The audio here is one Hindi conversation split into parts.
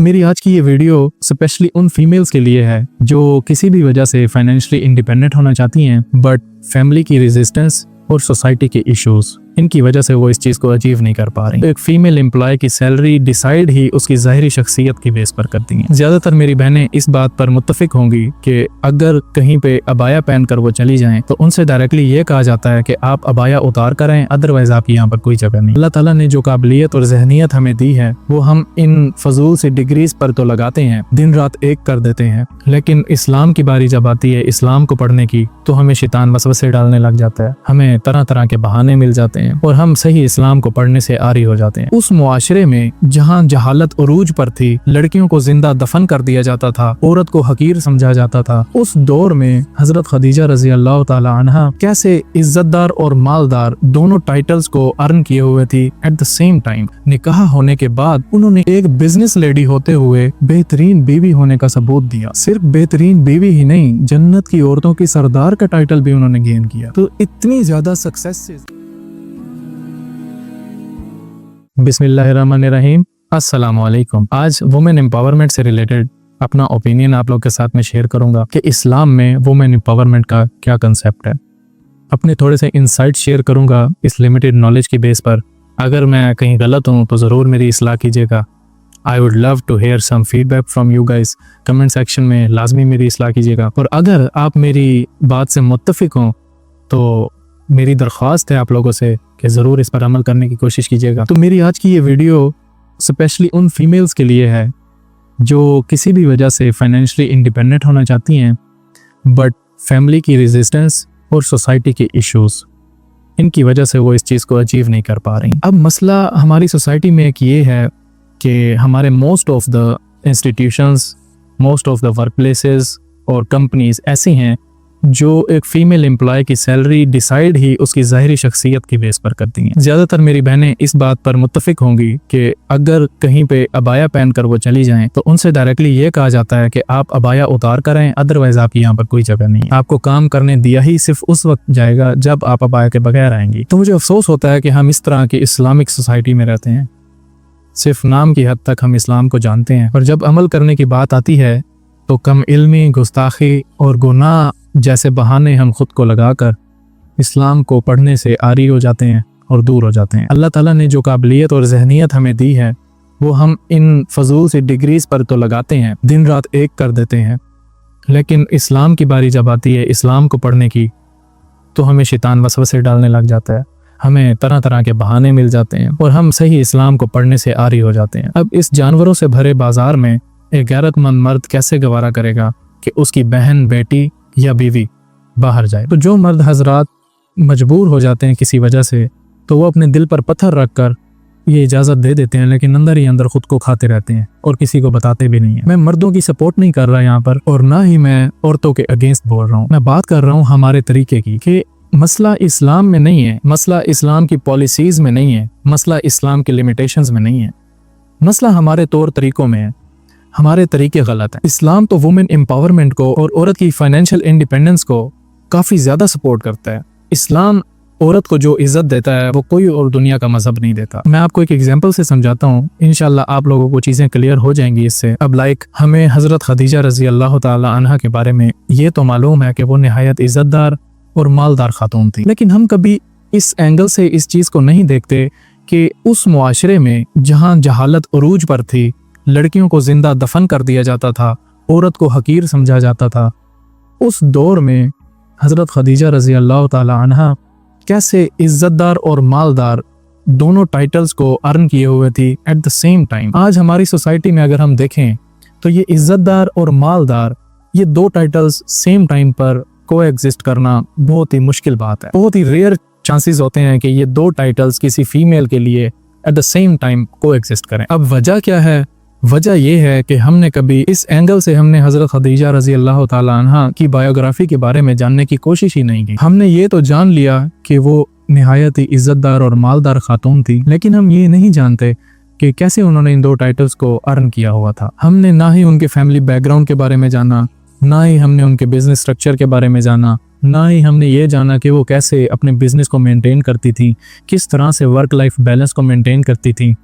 मेरी आज की ये वीडियो स्पेशली उन फीमेल्स के लिए है जो किसी भी वजह से फाइनेंशियली इंडिपेंडेंट होना चाहती हैं बट फैमिली की रेजिस्टेंस और सोसाइटी के इश्यूज इनकी वजह से वो इस चीज़ को अचीव नहीं कर पा रही। एक फीमेल एम्प्लॉय की सैलरी डिसाइड ही उसकी ज़ाहिरी शख्सियत की बेस पर करती हैं। ज़्यादातर मेरी बहनें इस बात पर मुत्तफिक होंगी कि अगर कहीं पे अबाया पहन कर वो चली जाएं तो उनसे डायरेक्टली ये कहा जाता है कि आप अबाया उतार कर आएं, अदरवाइज आपकी यहाँ पर कोई जगह नहीं। अल्लाह ताला ने जो काबिलियत और जहनियत हमें दी है वो हम इन फजूल से डिग्रीज पर तो लगाते हैं, दिन रात एक कर देते हैं, लेकिन इस्लाम की बारी जब आती है इस्लाम को पढ़ने की तो हमें शैतान वसवसे डालने लग जाता है, हमें तरह तरह के बहाने मिल जाते हैं और हम सही इस्लाम को पढ़ने से आरी हो जाते हैं। उस मुआशरे में जहाँ जहालत उरूज पर थी, लड़कियों को जिंदा दफन कर दिया जाता था, औरत को हकीर समझा जाता था, उस दौर में हजरत खदीजा रजी अल्लाह ताला अन्हा कैसे इज्जतदार और मालदार दोनों टाइटल्स को अर्न किए हुए थी। एट द सेम टाइम निकाह होने के बाद उन्होंने एक बिजनेस लेडी होते हुए बेहतरीन बीवी होने का सबूत दिया। सिर्फ बेहतरीन बीवी ही नहीं, जन्नत की औरतों की सरदार का टाइटल भी उन्होंने गेन किया। तो इतनी ज्यादा सक्सेस से बिस्मिल्लाहिर्रहमानिर्रहीम, अस्सलामु अलैकुम। आज वुमेन एम्पावरमेंट से रिलेटेड अपना ओपिनियन आप लोग के साथ में शेयर करूंगा कि इस्लाम में वुमेन एम्पावरमेंट का क्या कंसेप्ट है। अपने थोड़े से इंसाइट शेयर करूंगा इस लिमिटेड नॉलेज की बेस पर। अगर मैं कहीं गलत हूं तो ज़रूर मेरी इस्लाह कीजिएगा। I would love to hear some feedback from you guys. Comment section में लाजमी मेरी इस्लाह कीजिएगा। और अगर आप मेरी बात से मुत्तफिक हों तो मेरी दरख्वास्त है आप लोगों से कि ज़रूर इस पर अमल करने की कोशिश कीजिएगा। तो मेरी आज की ये वीडियो स्पेशली उन फीमेल्स के लिए है जो किसी भी वजह से फाइनेंशियली इंडिपेंडेंट होना चाहती हैं बट फैमिली की रेजिस्टेंस और सोसाइटी के इश्यूज इनकी वजह से वो इस चीज़ को अचीव नहीं कर पा रही। अब मसला हमारी सोसाइटी में एक ये है कि हमारे most of the institutions, most of the work places और कंपनीज ऐसी हैं जो एक फीमेल एम्प्लॉय की सैलरी डिसाइड ही उसकी ज़ाहिरी शख्सियत की बेस पर करती हैं। ज़्यादातर मेरी बहनें इस बात पर मुत्तफिक होंगी कि अगर कहीं पे अबाया पहन कर वो चली जाएं तो उनसे डायरेक्टली ये कहा जाता है कि आप अबाया उतार कर आएं, अदरवाइज आपकी यहाँ पर कोई जगह नहीं। आपको काम करने दिया ही सिर्फ उस वक्त जाएगा जब आप अबाया के बगैर आएंगी। तो मुझे अफसोस होता है कि हम इस तरह की इस्लामिक सोसाइटी में रहते हैं। सिर्फ नाम की हद तक हम इस्लाम को जानते हैं और जब अमल करने की बात आती है तो कम इल्मी, गुस्ताखी और गुनाह जैसे बहाने हम खुद को लगाकर इस्लाम को पढ़ने से आरी हो जाते हैं और दूर हो जाते हैं। अल्लाह ताला ने जो काबिलियत और जहनियत हमें दी है वो हम इन फजूल से डिग्रीज पर तो लगाते हैं, दिन रात एक कर देते हैं, लेकिन इस्लाम की बारी जब आती है इस्लाम को पढ़ने की तो हमें शैतान वसवसे डालने लग जाता है, हमें तरह तरह के बहाने मिल जाते हैं और हम सही इस्लाम को पढ़ने से आरी हो जाते हैं। अब इस जानवरों से भरे बाजार में एक गैरतमंद मर्द कैसे गवारा करेगा कि उसकी बहन, बेटी या बीवी बाहर जाए। तो जो मर्द हजरात मजबूर हो जाते हैं किसी वजह से तो वो अपने दिल पर पत्थर रखकर ये इजाज़त दे देते हैं, लेकिन अंदर ही अंदर खुद को खाते रहते हैं और किसी को बताते भी नहीं है। मैं मर्दों की सपोर्ट नहीं कर रहा यहाँ पर और ना ही मैं औरतों के अगेंस्ट बोल रहा हूँ। मैं बात कर रहा हूँ हमारे तरीके की कि मसला इस्लाम में नहीं है, मसला इस्लाम की पॉलिसीज़ में नहीं है, मसला इस्लाम की लिमिटेशंस में नहीं है, मसला हमारे तौर तरीकों में है। हमारे तरीके गलत हैं। इस्लाम तो वुमेन एम्पावरमेंट को और औरत की फाइनेंशियल इंडिपेंडेंस को काफ़ी ज़्यादा सपोर्ट करता है। इस्लाम औरत को जो इज़्ज़त देता है वो कोई और दुनिया का मजहब नहीं देता। मैं आपको एक एग्जांपल से समझाता हूँ, इंशाल्लाह आप लोगों को चीज़ें क्लियर हो जाएंगी इससे। अब हमें हज़रत खदीजा रज़ी अल्लाह ताला अन्हा के बारे में ये तो मालूम है कि वो नहायत इज़्ज़तदार और मालदार खातून थी, लेकिन हम कभी इस एंगल से इस चीज़ को नहीं देखते कि उस मुआशरे में जहाँ जहालत उरूज पर थी, लड़कियों को जिंदा दफन कर दिया जाता था, औरत को हकीर समझा जाता था, उस दौर में हज़रत खदीजा रज़ी अल्लाह ताला अन्हा कैसे इज्जतदार और मालदार दोनों टाइटल्स को अर्न किए हुए थी एट द सेम टाइम। आज हमारी सोसाइटी में अगर हम देखें तो ये इज्जतदार और मालदार, ये दो टाइटल्स सेम टाइम पर को एग्जिस्ट करना बहुत ही मुश्किल बात है। बहुत ही रेयर चांसेस होते हैं कि ये दो टाइटल्स किसी फीमेल के लिए एट द सेम टाइम को एग्जिस्ट करें। अब वजह क्या है? वजह यह है कि हमने कभी इस एंगल से हमने हज़रत खदीजा रज़ी अल्लाह ताला अन्हा की बायोग्राफी के बारे में जानने की कोशिश ही नहीं की। हमने ये तो जान लिया कि वो निहायत ही इज़्ज़तदार और मालदार खातून थी, लेकिन हम ये नहीं जानते कि कैसे उन्होंने इन दो टाइटल्स को अर्न किया हुआ था। हमने ना ही उनके फैमिली बैकग्राउंड के बारे में जाना, ना ही हमने उनके बिजनेस स्ट्रक्चर के बारे में जाना, ना ही हमने ये जाना कि वो कैसे अपने बिजनेस को मेंटेन करती थी, किस तरह से वर्क लाइफ बैलेंस को मेंटेन करती थी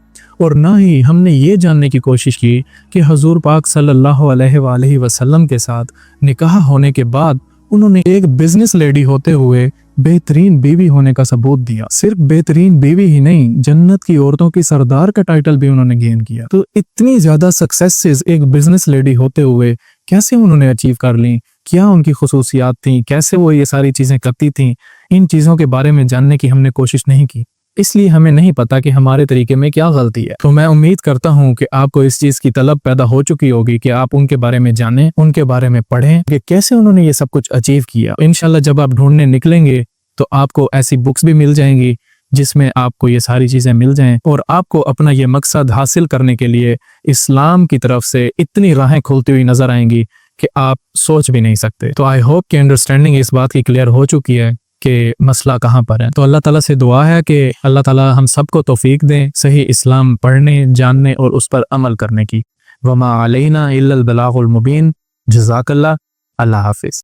और ना ही हमने ये जानने की कोशिश की कि हुजूर पाक सल्लल्लाहु अलैहि वसल्लम के साथ निकाह होने के बाद उन्होंने एक बिजनेस लेडी होते हुए बेहतरीन बीवी होने का सबूत दिया। सिर्फ बेहतरीन बीवी ही नहीं, जन्नत की औरतों की सरदार का टाइटल भी उन्होंने गेन किया। तो इतनी ज्यादा सक्सेसेस एक बिजनेस लेडी होते हुए कैसे उन्होंने अचीव कर ली, क्या उनकी खुसूसियात थी, कैसे वो ये सारी चीजें करती थी, इन चीजों के बारे में जानने की हमने कोशिश नहीं की। इसलिए हमें नहीं पता कि हमारे तरीके में क्या गलती है। तो मैं उम्मीद करता हूं कि आपको इस चीज की तलब पैदा हो चुकी होगी कि आप उनके बारे में जानें, उनके बारे में पढ़ें कि कैसे उन्होंने ये सब कुछ अचीव किया। इंशाल्लाह जब आप ढूंढने निकलेंगे तो आपको ऐसी बुक्स भी मिल जाएंगी जिसमें आपको ये सारी चीजें मिल जाएं और आपको अपना ये मकसद हासिल करने के लिए इस्लाम की तरफ से इतनी राहें खुलती हुई नजर आएंगी कि आप सोच भी नहीं सकते। तो आई होप कि अंडरस्टैंडिंग इस बात की क्लियर हो चुकी है कि मसला कहाँ पर है। तो अल्लाह ताला से दुआ है कि अल्लाह ताला हम सबको तौफीक दें सही इस्लाम पढ़ने, जानने और उस पर अमल करने की। वमा अलैना इल्लल बलागुल मुबीन। जज़ाकल्लाह। अल्लाह हाफिज।